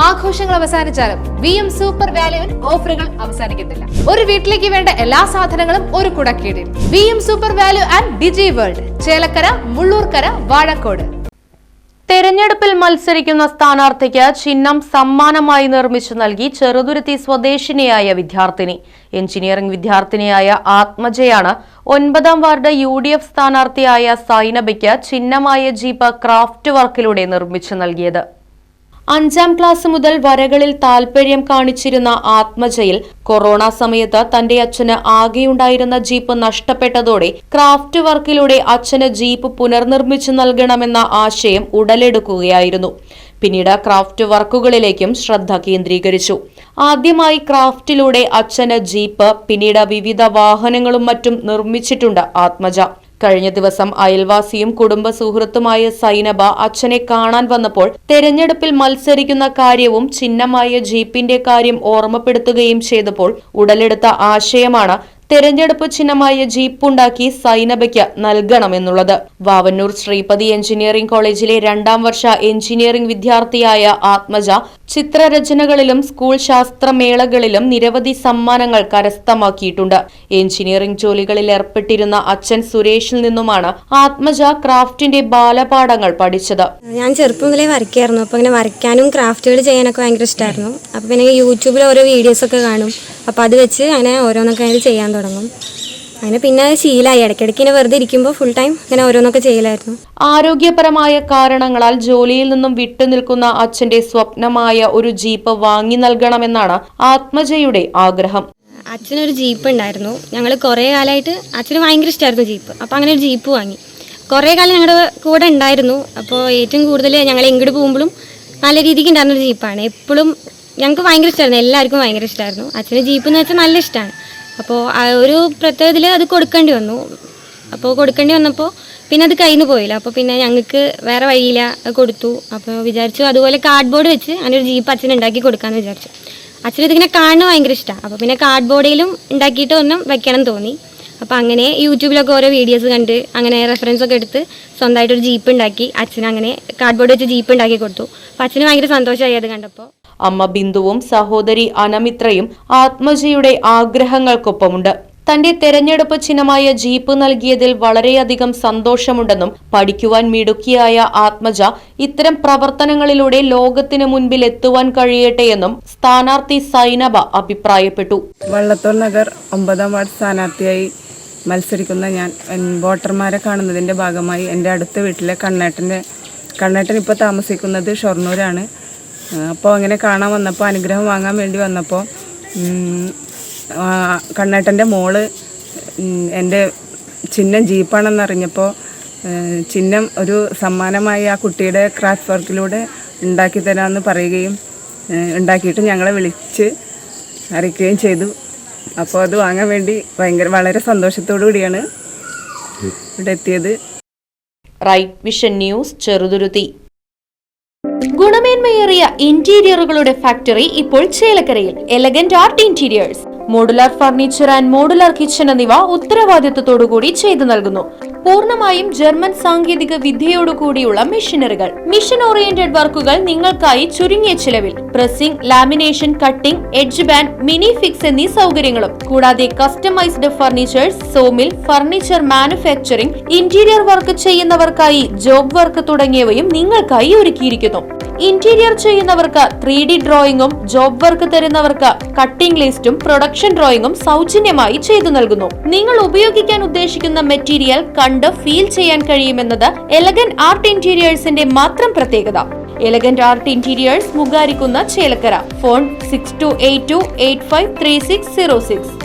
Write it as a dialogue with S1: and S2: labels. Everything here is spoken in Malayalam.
S1: ആഘോഷങ്ങൾ അവസാനിച്ചാലും VM സൂപ്പർ വാല്യുവിൽ ഓഫറുകൾ അവസാനിക്കുന്നില്ല. ഒരു വീട്ടിലേക്ക് വേണ്ട എല്ലാ സാധനങ്ങളും ഒരു കുടക്കീഴിൽ. VM super value and digi world, Chelakkara, Mullurkara, Vazhakode.
S2: തെരഞ്ഞെടുപ്പിൽ മത്സരിക്കുന്ന സ്ഥാനാർത്ഥിക്ക് ചിഹ്നം സമ്മാനമായി നിർമ്മിച്ചു നൽകി ചെറുതുരുത്തി സ്വദേശിനിയായ വിദ്യാർത്ഥിനി. എഞ്ചിനീയറിംഗ് വിദ്യാർത്ഥിനിയായ ആത്മജയാണ് 9ാം വാർഡ് UDF സ്ഥാനാർത്ഥിയായ സൈനബയ്ക്ക് ചിഹ്നമായ ജീപ്പ് ക്രാഫ്റ്റ് വർക്കിലൂടെ നിർമ്മിച്ചു നൽകിയത്. 5ാം ക്ലാസ് മുതൽ വരകളിൽ താൽപര്യം കാണിച്ചിരുന്ന ആത്മജയിൽ കൊറോണ സമയത്ത് തന്റെ അച്ഛന് ആകെയുണ്ടായിരുന്ന ജീപ്പ് നഷ്ടപ്പെട്ടതോടെ ക്രാഫ്റ്റ് വർക്കിലൂടെ അച്ഛന് ജീപ്പ് പുനർനിർമ്മിച്ചു നൽകണമെന്ന ആശയം ഉടലെടുക്കുകയായിരുന്നു. പിന്നീട് ക്രാഫ്റ്റ് വർക്കുകളിലേക്കും ശ്രദ്ധ കേന്ദ്രീകരിച്ചു. ആദ്യമായി ക്രാഫ്റ്റിലൂടെ അച്ഛന് ജീപ്പ്, പിന്നീട് വിവിധ വാഹനങ്ങളും മറ്റും നിർമ്മിച്ചിട്ടുണ്ട് ആത്മജ. കഴിഞ്ഞ ദിവസം അയൽവാസിയും കുടുംബ സുഹൃത്തുമായ സൈനബ അച്ഛനെ കാണാൻ വന്നപ്പോൾ തെരഞ്ഞെടുപ്പിൽ മത്സരിക്കുന്ന കാര്യവും ചിഹ്നമായ ജീപ്പിന്റെ കാര്യം ഓർമ്മപ്പെടുത്തുകയും ചെയ്തപ്പോൾ ഉടലെടുത്ത ആശയമാണ് തെരഞ്ഞെടുപ്പ് ചിഹ്നമായ ജീപ്പുണ്ടാക്കി സൈനബയ്ക്ക് നൽകണമെന്നുള്ളത്. വാവന്നൂർ ശ്രീപതി എഞ്ചിനീയറിംഗ് കോളേജിലെ 2ാം വർഷ എഞ്ചിനീയറിംഗ് വിദ്യാർത്ഥിയായ ആത്മജ ചിത്രരചനകളിലും സ്കൂൾ ശാസ്ത്രമേളകളിലും നിരവധി സമ്മാനങ്ങൾ കരസ്ഥമാക്കിയിട്ടുണ്ട്. എഞ്ചിനീയറിംഗ് ജോലികളിൽ ഏർപ്പെട്ടിരുന്ന അച്ഛൻ സുരേഷിൽ നിന്നുമാണ് ആത്മജ ക്രാഫ്റ്റിന്റെ ബാലപാഠങ്ങൾ പഠിച്ചത്.
S3: ഞാൻ ചെറുപ്പം മുതലേ വരയ്ക്കായിരുന്നു. അപ്പോൾ ഇങ്ങനെ വരയ്ക്കാനും ക്രാഫ്റ്റുകൾ ചെയ്യാനൊക്കെ ഭയങ്കര ഇഷ്ടമായിരുന്നു. അപ്പോൾ പിന്നെ യൂട്യൂബിൽ ഓരോ വീഡിയോസൊക്കെ കാണും. അപ്പോൾ അത് വെച്ച് അങ്ങനെ ഓരോന്നൊക്കെ ചെയ്യാൻ തുടങ്ങും. അങ്ങനെ പിന്നെ ശീലമായി. ഇടയ്ക്കിടയ്ക്ക് ഇങ്ങനെ വെറുതെ ഇരിക്കുമ്പോൾ ഫുൾ ടൈം ഇങ്ങനെ ഓരോന്നൊക്കെ ചെയ്യലായിരുന്നു.
S2: ആരോഗ്യപരമായ കാരണങ്ങളാൽ ജോലിയിൽ നിന്നും വിട്ടുനിൽക്കുന്ന അച്ഛന്റെ സ്വപ്നമായ ഒരു ജീപ്പ് വാങ്ങി നൽകണമെന്നാണ് ആത്മജയുടെ ആഗ്രഹം.
S3: അച്ഛനൊരു ജീപ്പ് ഉണ്ടായിരുന്നു. ഞങ്ങൾ കുറേ കാലമായിട്ട് അച്ഛന് ഭയങ്കര ഇഷ്ടമായിരുന്നു ജീപ്പ്. അപ്പോൾ അങ്ങനെ ഒരു ജീപ്പ് വാങ്ങി. കുറേ കാലം ഞങ്ങളുടെ കൂടെ ഉണ്ടായിരുന്നു. അപ്പോൾ ഏറ്റവും കൂടുതൽ ഞങ്ങൾ എങ്ങോട്ട് പോകുമ്പോഴും നല്ല രീതിക്ക് ഉണ്ടായിരുന്നൊരു ജീപ്പാണ്. എപ്പോഴും ഞങ്ങൾക്ക് ഭയങ്കര ഇഷ്ടമായിരുന്നു. എല്ലാവർക്കും ഭയങ്കര ഇഷ്ടമായിരുന്നു. അച്ഛന് ജീപ്പ് എന്ന് വെച്ചാൽ നല്ല ഇഷ്ടമാണ്. അപ്പോൾ ആ ഒരു പ്രത്യേകതയിൽ അത് കൊടുക്കേണ്ടി വന്നു. അപ്പോൾ കൊടുക്കേണ്ടി വന്നപ്പോൾ പിന്നെ അത് കയ്യിൽ നിന്ന് പോയില്ല. അപ്പോൾ പിന്നെ ഞങ്ങൾക്ക് വേറെ വഴിയില്ല, കൊടുത്തു. അപ്പോൾ വിചാരിച്ചു അതുപോലെ കാർഡ്ബോർഡ് വെച്ച് അങ്ങനെ ഒരു ജീപ്പ് അച്ഛൻ ഉണ്ടാക്കി കൊടുക്കാമെന്ന് വിചാരിച്ചു. അച്ഛനിതിങ്ങനെ കാണുന്നത് ഭയങ്കര ഇഷ്ടമാണ്. അപ്പോൾ പിന്നെ കാർഡ്ബോർഡിലും ഉണ്ടാക്കിയിട്ട് ഒന്നും വെക്കണം തോന്നി. അപ്പോൾ അങ്ങനെ യൂട്യൂബിലൊക്കെ ഓരോ വീഡിയോസ് കണ്ട് അങ്ങനെ റെഫറൻസൊക്കെ എടുത്ത് സ്വന്തമായിട്ടൊരു ജീപ്പ് ഉണ്ടാക്കി അച്ഛന് അങ്ങനെ കാർഡ്ബോർഡ് വെച്ച് ജീപ്പ് ഉണ്ടാക്കി കൊടുത്തു. അപ്പോൾ അച്ഛന് ഭയങ്കര സന്തോഷമായി അത് കണ്ടപ്പോൾ.
S2: അമ്മ ബിന്ദുവും സഹോദരി അനമിത്രയും ആത്മജയുടെ ആഗ്രഹങ്ങൾക്കൊപ്പമുണ്ട്. തന്റെ തെരഞ്ഞെടുപ്പ് ചിഹ്നമായ ജീപ്പ് നൽകിയതിൽ വളരെയധികം സന്തോഷമുണ്ടെന്നും പഠിക്കുവാൻ മിടുക്കിയായ ആത്മജ ഇത്തരം പ്രവർത്തനങ്ങളിലൂടെ ലോകത്തിന് മുൻപിൽ എത്തുവാൻ കഴിയട്ടെയെന്നും സ്ഥാനാർത്ഥി സൈനബ അഭിപ്രായപ്പെട്ടു.
S4: വള്ളത്തോൾ നഗർ 9ാം വാർഡ് സ്ഥാനാർത്ഥിയായി മത്സരിക്കുന്ന ഞാൻ വോട്ടർമാരെ കാണുന്നതിൻ്റെ ഭാഗമായി എൻ്റെ അടുത്ത വീട്ടിലെ കണ്ണേട്ടൻ ഇപ്പോൾ താമസിക്കുന്നത് ഷൊർണൂരാണ്. അപ്പോൾ അങ്ങനെ കാണാൻ വന്നപ്പോൾ അനുഗ്രഹം വാങ്ങാൻ വേണ്ടി വന്നപ്പോൾ കണ്ണേട്ടൻ്റെ മോള് എൻ്റെ ചിഹ്നം ജീപ്പാണെന്നറിഞ്ഞപ്പോൾ ചിഹ്നം ഒരു സമ്മാനമായി ആ കുട്ടിയുടെ ക്രാഫ്റ്റ് വർക്കിലൂടെ ഉണ്ടാക്കി തരാമെന്ന് പറയുകയും ഉണ്ടാക്കിയിട്ട് ഞങ്ങളെ വിളിച്ച് അറിയിക്കുകയും ചെയ്തു. അപ്പോൾ അത് വാങ്ങാൻ വേണ്ടി വളരെ സന്തോഷത്തോടു കൂടിയാണ് ഇവിടെ എത്തിയത്.
S2: Right vision news, Cheruthuruthy.
S1: ഗുണമേന്മയേറിയ ഇന്റീരിയറുകളുടെ ഫാക്ടറി ഇപ്പോൾ ചേലക്കരയിൽ. Elegant art interiors, modular furniture and modular kitchen എന്നിവ ഉത്തരവാദിത്തത്തോടുകൂടി ചെയ്തു നൽകുന്നു. പൂർണ്ണമായും ജർമ്മൻ സാങ്കേതിക വിദ്യയോടുകൂടിയുള്ള മെഷീനറികൾ, മിഷൻ ഓറിയന്റഡ് വർക്കുകൾ നിങ്ങൾക്കായി ചുരുങ്ങിയ ചിലവിൽ. Pressing, lamination, cutting, edge band, mini fix എന്നീ സൗകര്യങ്ങളും കൂടാതെ customised furnitures, sawmill, furniture manufacturing, interior work ചെയ്യുന്നവർക്കായി ജോബ് വർക്ക് തുടങ്ങിയവയും നിങ്ങൾക്കായി ഒരുക്കിയിരിക്കുന്നു. ഇന്റീരിയർ ചെയ്യുന്നവർക്ക് 3D ഡ്രോയിങ്ങും ജോബ് വർക്ക് തരുന്നവർക്ക് കട്ടിംഗ് ലിസ്റ്റും പ്രൊഡക്ഷൻ ഡ്രോയിങ്ങും സൗജന്യമായി ചെയ്തു നൽകുന്നു. നിങ്ങൾ ഉപയോഗിക്കാൻ ഉദ്ദേശിക്കുന്ന മെറ്റീരിയൽ കണ്ട് ഫീൽ ചെയ്യാൻ കഴിയുമെന്നത് എലഗന്റ് ആർട്ട് ഇന്റീരിയേഴ്സിന്റെ മാത്രം പ്രത്യേകത. Elegant art interiors, Mugarikkunna, Chelakkara. Phone 6282853606.